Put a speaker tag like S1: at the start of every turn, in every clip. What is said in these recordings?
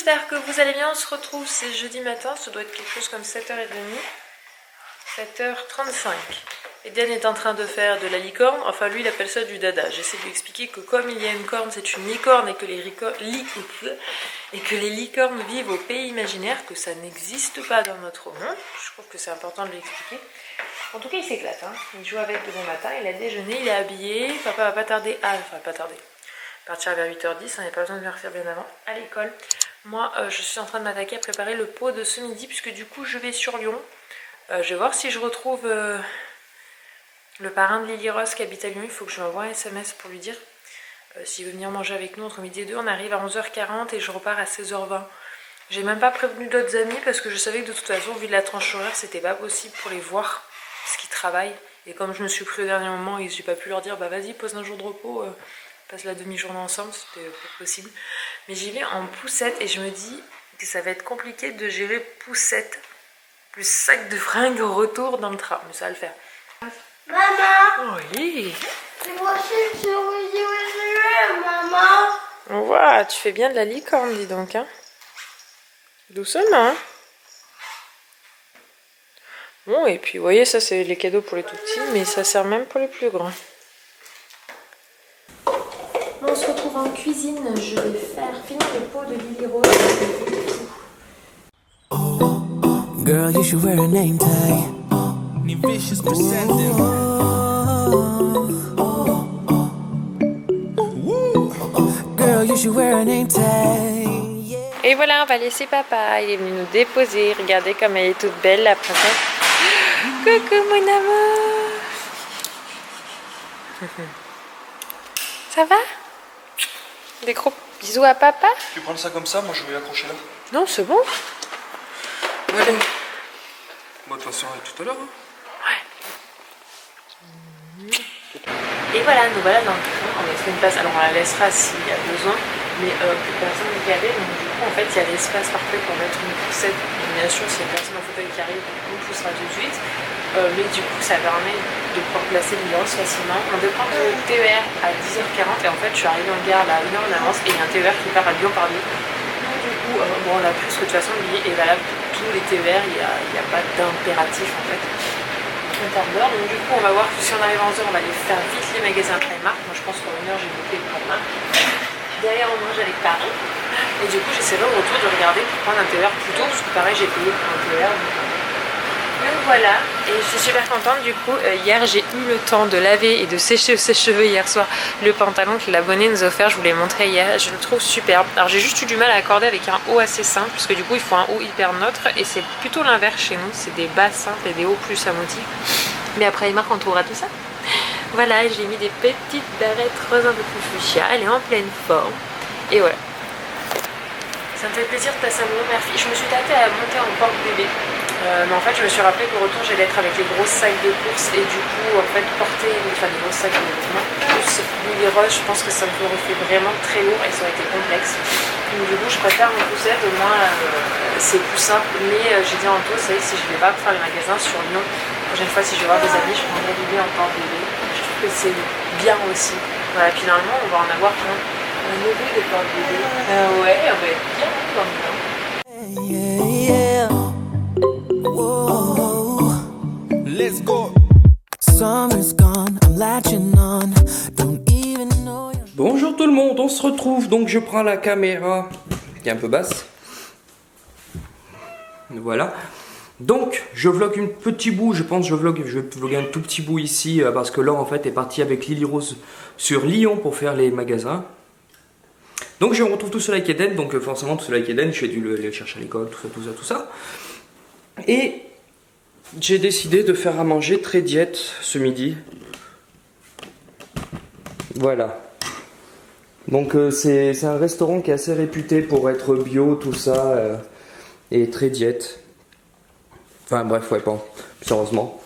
S1: j'espère que vous allez bien. On se retrouve, c'est jeudi matin, ça doit être quelque chose comme 7h30. 7h35. Eden est en train de faire de la licorne, enfin lui il appelle ça du dada. J'essaie de lui expliquer que comme il y a une corne, c'est une licorne et que les licornes vivent au pays imaginaire, que ça n'existe pas dans notre monde. Je trouve que c'est important de lui expliquer. En tout cas il s'éclate, hein. Il joue avec demain matin, il a déjeuné, il est habillé, papa va pas tarder partir vers 8h10, on n'a pas besoin de partir bien avant à l'école. Moi je suis en train de m'attaquer à préparer le pot de ce midi puisque du coup je vais sur Lyon. Je vais voir si je retrouve le parrain de Lily Rose qui habite à Lyon. Il faut que je lui envoie un SMS pour lui dire s'il veut venir manger avec nous entre midi et 2. On arrive à 11h40 et je repars à 16h20. J'ai même pas prévenu d'autres amis parce que je savais que de toute façon, vu de la tranche horaire, c'était pas possible pour les voir parce qu'ils travaillent. Et comme je me suis pris au dernier moment et j'ai pas pu leur dire bah vas-y pose un jour de repos, passe la demi-journée ensemble, c'était pas possible. Mais j'y vais en poussette et je me dis que ça va être compliqué de gérer poussette plus sac de fringues au retour dans le train, mais ça va le faire. Maman! Oui! Maman! On voit, tu fais bien de la licorne, dis donc, hein? Doucement, hein? Bon, et puis, vous voyez, ça, c'est les cadeaux pour les tout petits, mais ça sert même pour les plus grands. Bon, on se retrouve en cuisine. Je vais finir le pot de Lily Rose.
S2: Girl, you should wear a name tag. Vicious presenting. Girl, you should wear a name tag.
S1: Et voilà, on va laisser papa. Il est venu nous déposer. Regardez comme elle est toute belle, la princesse. Coucou mon amour. Ça va? Des gros bisous à papa.
S3: Tu prends ça comme ça, moi je vais l'accrocher là.
S1: Non, c'est bon.
S3: Ouais. Bon, de toute façon, tout à l'heure. Hein.
S1: Ouais. Et voilà, nous voilà dans le train. On a fait une place. Alors on la laissera s'il y a besoin, mais plus personne n'est calé. Donc du coup, en fait, il y a l'espace parfait pour mettre une poussette. Bien sûr, s'il y a personne en fauteuil qui arrive, on poussera tout de suite. Mais du coup, ça permet de pouvoir placer le numéro facilement. On devait prendre le TER à 10h40 et en fait, je suis arrivée en gare là 1 heure en avance et il y a un TER qui part à Lyon par nuit. Du coup, bon, on l'a pris parce que de toute façon, le billet est valable pour tous les TER, il n'y a pas d'impératif en fait en termes d'heure. Donc, du coup, on va voir que si on arrive à 11h, on va aller faire vite les magasins Primark. Moi, je pense qu'en 1 heure, j'ai bouclé le Primark. Derrière, on mange avec Paris. Et du coup, j'essaierai au retour de regarder pour prendre un TER plus tôt, parce que pareil, j'ai payé pour un TER. Donc voilà, et je suis super contente du coup. Hier j'ai eu le temps de laver et de sécher ses cheveux hier soir le pantalon que l'abonné nous a offert, je vous l'ai montré hier, je le trouve superbe. Alors j'ai juste eu du mal à accorder avec un haut assez simple, puisque du coup il faut un haut hyper neutre et c'est plutôt l'inverse chez nous, c'est des bas simples et des hauts plus à motifs. Mais après les marques on trouvera tout ça. Voilà, j'ai mis des petites barrettes roses un peu plus fuchsia, elle est en pleine forme et voilà. Ça me fait plaisir de passer un moment mère-fille. Je me suis tâtée à monter en porte-bébé. Mais en fait, je me suis rappelé qu'au retour, j'allais être avec les grosses sacs de course. Et du coup, en fait, porter les grosses sacs de vêtements plus Lily Rose, je pense que ça me fait vraiment très lourd et ça aurait été complexe. Donc du coup, je préfère mon poussette. Au moins, c'est plus simple. Mais j'ai dit en tout, ça y est, si je ne vais pas faire les magasins sur Lyon, la prochaine fois, si je vais voir des amis, je prendrai bébé en porte-bébé. Je trouve que c'est bien aussi. Voilà, puis finalement, on va en avoir plein. Un nouveau de porte-bébé. Ouais, on va être bien dans le bain.
S2: Let's go. Summer's gone, I'm latching on. Don't even know.
S3: Bonjour tout le monde, on se retrouve. Donc je prends la caméra qui est un peu basse. Voilà. Donc je vlog un petit bout, je vais vlogger un tout petit bout ici parce que Laure en fait est partie avec Lily Rose sur Lyon pour faire les magasins. Donc je me retrouve tout seul avec Eden, donc forcément tout seul avec Eden, j'ai dû le chercher à l'école, tout ça. Et j'ai décidé de faire à manger très diète ce midi. Voilà. Donc c'est un restaurant qui est assez réputé pour être bio, tout ça, et très diète. Enfin bref, ouais, bon, heureusement.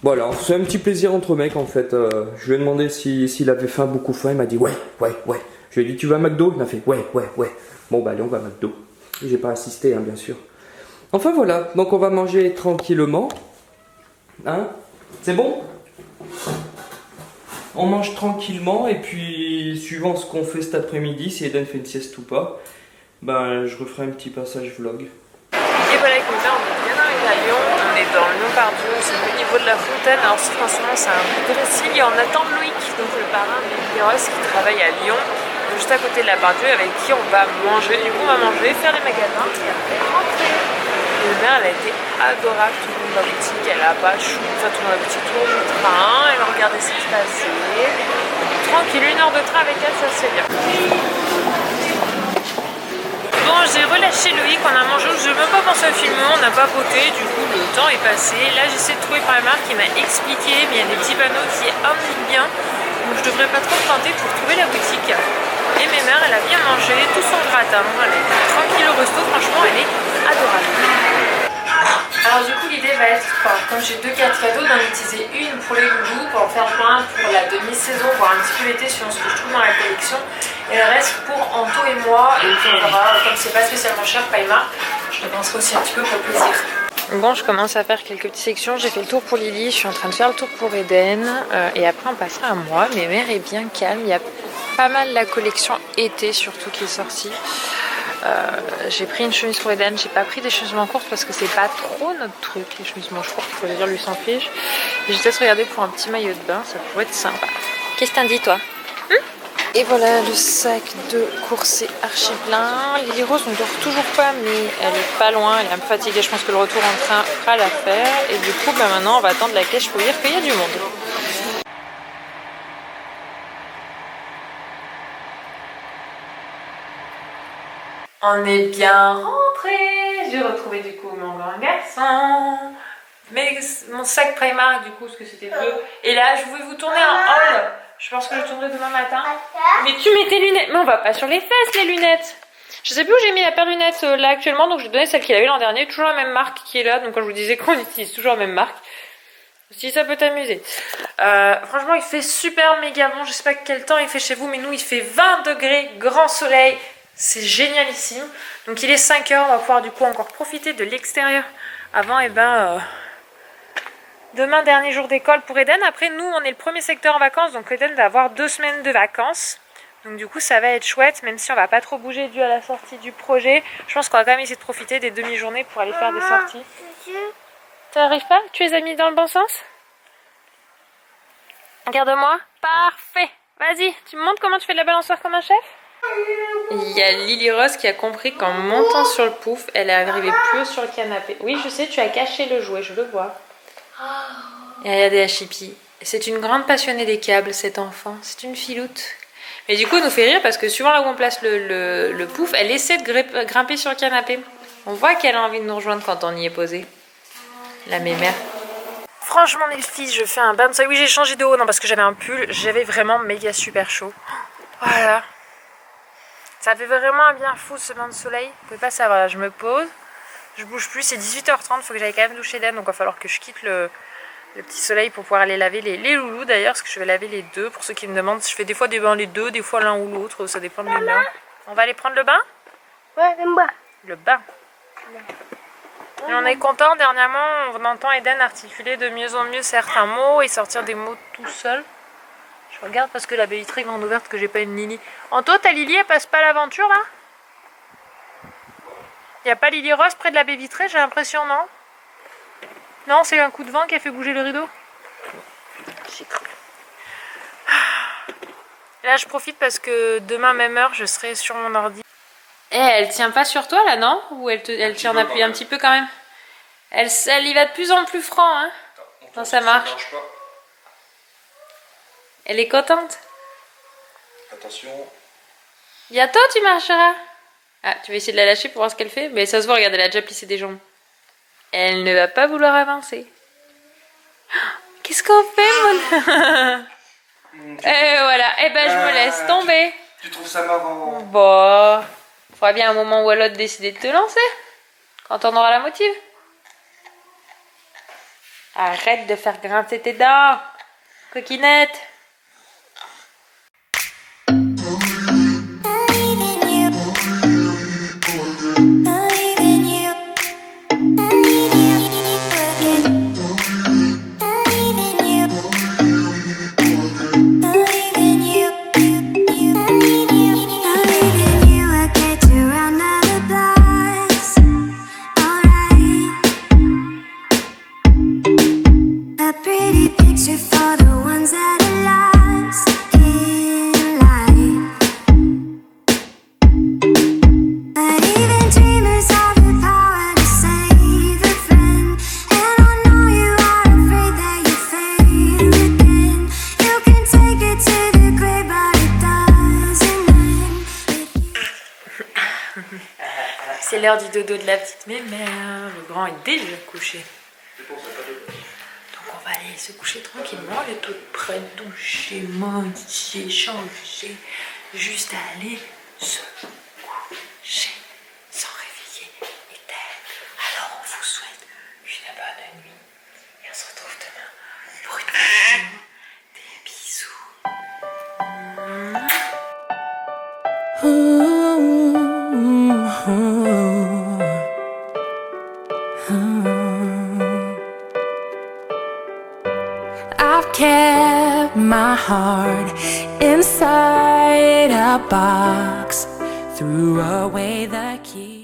S3: Voilà, c'est un petit plaisir entre mecs en fait. Je lui ai demandé s'il avait faim, beaucoup faim, il m'a dit ouais. Je lui ai dit tu vas à McDo? Il m'a fait ouais. Bon bah allez, on va à McDo. J'ai pas assisté hein, bien sûr. Enfin voilà, donc on va manger tranquillement. Hein? C'est bon? On mange tranquillement et puis suivant ce qu'on fait cet après-midi, si Eden fait une sieste ou pas, ben, je referai un petit passage vlog.
S1: Et voilà, comme ça, on est bien arrivé à Lyon. On est dans Lyon-Pardieu, c'est au niveau de la fontaine. Alors, sauf qu'en ce moment, c'est un peu dressing et on attend Loïc, donc le parrain de Lily-Rose qui travaille à Lyon, juste à côté de la Pardieu, avec qui on va manger. Du coup, on va manger, faire les magasins et après rentrer. Et ma mère, elle a été adorable tout le long de la boutique. Elle a pas chou, enfin, tout le long de la boutique, tout le train. Elle a regardé ce qui se passait. Tranquille, 1 heure de train avec elle, ça se fait bien. Bon, j'ai relâché Loïc, on a mangé, je n'ai même pas pensé à filmer, on n'a pas poté, du coup le temps est passé. Là j'essaie de trouver par la marque qui m'a expliqué, mais il y a des petits panneaux qui indiquent bien, donc je devrais pas trop me tenter pour trouver la boutique. Et mes mères, elle a bien mangé, tout son gratin, elle est tranquille au resto, franchement elle est adorable. Alors du coup l'idée va être, comme j'ai 2 cartes cadeaux, d'en utiliser une pour les loulous, pour en faire plein pour la demi-saison, voire un petit peu l'été suivant ce que je trouve dans la collection. Et le reste pour Anto et moi, et puis on verra, comme c'est pas spécialement cher, Primark, je dépenserai aussi un petit peu pour le plaisir. Bon, je commence à faire quelques petites sections, j'ai fait le tour pour Lily, je suis en train de faire le tour pour Eden, et après on passera à moi. Mes mères est bien calme, il y a pas mal la collection été surtout qui est sortie. J'ai pris une chemise pour Eden, j'ai pas pris des chemises courtes parce que c'est pas trop notre truc, les chemises manches courtes, faut dire lui s'en fiche. J'ai peut-être regardé pour un petit maillot de bain, ça pourrait être sympa. Qu'est-ce que t'en dis toi? Et voilà, le sac de course est archi plein. Lily-Rose ne dort toujours pas, mais elle est pas loin, elle est un peu fatiguée. Je pense que le retour en train fera l'affaire. Et du coup, bah maintenant, on va attendre la caisse pour dire qu'il y a du monde. On est bien rentré. J'ai retrouvé du coup mon grand garçon. Mais mon sac Primark, du coup, parce que c'était bleu. Et là, je voulais vous tourner en haul. Je pense que je tournerai demain matin. Mais tu mets tes lunettes. Mais on va pas sur les fesses, les lunettes. Je sais plus où j'ai mis la paire de lunettes là actuellement. Donc je vais donner celle qu'il avait l'an dernier. Toujours la même marque qui est là. Donc quand je vous disais qu'on utilise toujours la même marque. Si ça peut t'amuser. Franchement, il fait super méga bon. Je sais pas quel temps il fait chez vous. Mais nous, il fait 20 degrés. Grand soleil. C'est génialissime. Donc il est 5 h. On va pouvoir du coup encore profiter de l'extérieur. Avant, et demain, dernier jour d'école pour Eden. Après, nous, on est le premier secteur en vacances. Donc, Eden va avoir 2 semaines de vacances. Donc, du coup, ça va être chouette. Même si on va pas trop bouger dû à la sortie du projet. Je pense qu'on va quand même essayer de profiter des demi-journées pour aller faire des sorties. Ça n'arrive pas? Tu les as mis dans le bon sens? Regarde-moi. Parfait. Vas-y, tu me montres comment tu fais de la balançoire comme un chef? Il y a Lily-Rose qui a compris qu'en montant sur le pouf, elle est arrivée plus haut sur le canapé. Oui, je sais, tu as caché le jouet, je le vois. Et regardez la chipie. C'est une grande passionnée des câbles, cette enfant. C'est une filoute. Mais du coup, elle nous fait rire parce que suivant là où on place le pouf, elle essaie de grimper sur le canapé. On voit qu'elle a envie de nous rejoindre quand on y est posé. La mémère. Franchement, les filles, je fais un bain de soleil. Oui, j'ai changé de haut, non, parce que j'avais un pull. J'avais vraiment méga super chaud. Voilà. Ça fait vraiment un bien fou ce bain de soleil. Vous pouvez pas savoir. Là, je me pose. Je bouge plus. C'est 18 h 30. Il faut que j'aille quand même doucher d'elle. Donc, il va falloir que je quitte le petit soleil pour pouvoir aller laver les loulous d'ailleurs. Parce que je vais laver les deux. Pour ceux qui me demandent, je fais des fois des bains les deux, des fois l'un ou l'autre. Ça dépend de l'humeur. On va aller prendre le bain?
S4: Ouais, le bain.
S1: Le bain. Et on est content. Dernièrement, on entend Eden articuler de mieux en mieux certains mots et sortir des mots tout seul. Je regarde parce que la baie vitrée est grande ouverte que j'ai pas une Lily. Anto, ta Lily, elle passe pas l'aventure là? Y a pas Lily-Rose près de la baie vitrée, j'ai l'impression, non? Non, c'est un coup de vent qui a fait bouger le rideau? J'ai cru. Là, je profite parce que demain, même heure, je serai sur mon ordi. Eh, elle tient pas sur toi là, non? Ou elle tient en appui un petit peu quand même? Elle y va de plus en plus franc, hein? Dans sa marche. Elle est contente.
S3: Attention.
S1: Bientôt tu marcheras. Ah, tu vas essayer de la lâcher pour voir ce qu'elle fait? Mais ça se voit, regarde, elle a déjà plissé des jambes. Elle ne va pas vouloir avancer. Qu'est-ce qu'on fait, mon... Et voilà, eh ben je me laisse tomber.
S3: Tu trouves ça marrant?
S1: Bon, il faudra bien un moment où elle a décidé de te lancer. Quand on aura la motive. Arrête de faire grincer tes dents, coquinette.
S2: Around
S4: pretty picture for the ones that are lost in life. But even dreamers have the power to save a friend. And I know you are afraid that you fade again. You can take it to the grave, but it doesn't end.
S1: C'est l'heure du dodo de la petite mémère. Le grand est déjà couché. Donc on va aller se coucher tranquillement. Elle est toute prête, doucher, manger, changer. Juste à aller se coucher sans réveiller Ethel. Alors on vous souhaite une bonne nuit. Et on se retrouve demain pour une prochaine. Des bisous.
S2: I've kept my heart inside a box, threw away the key.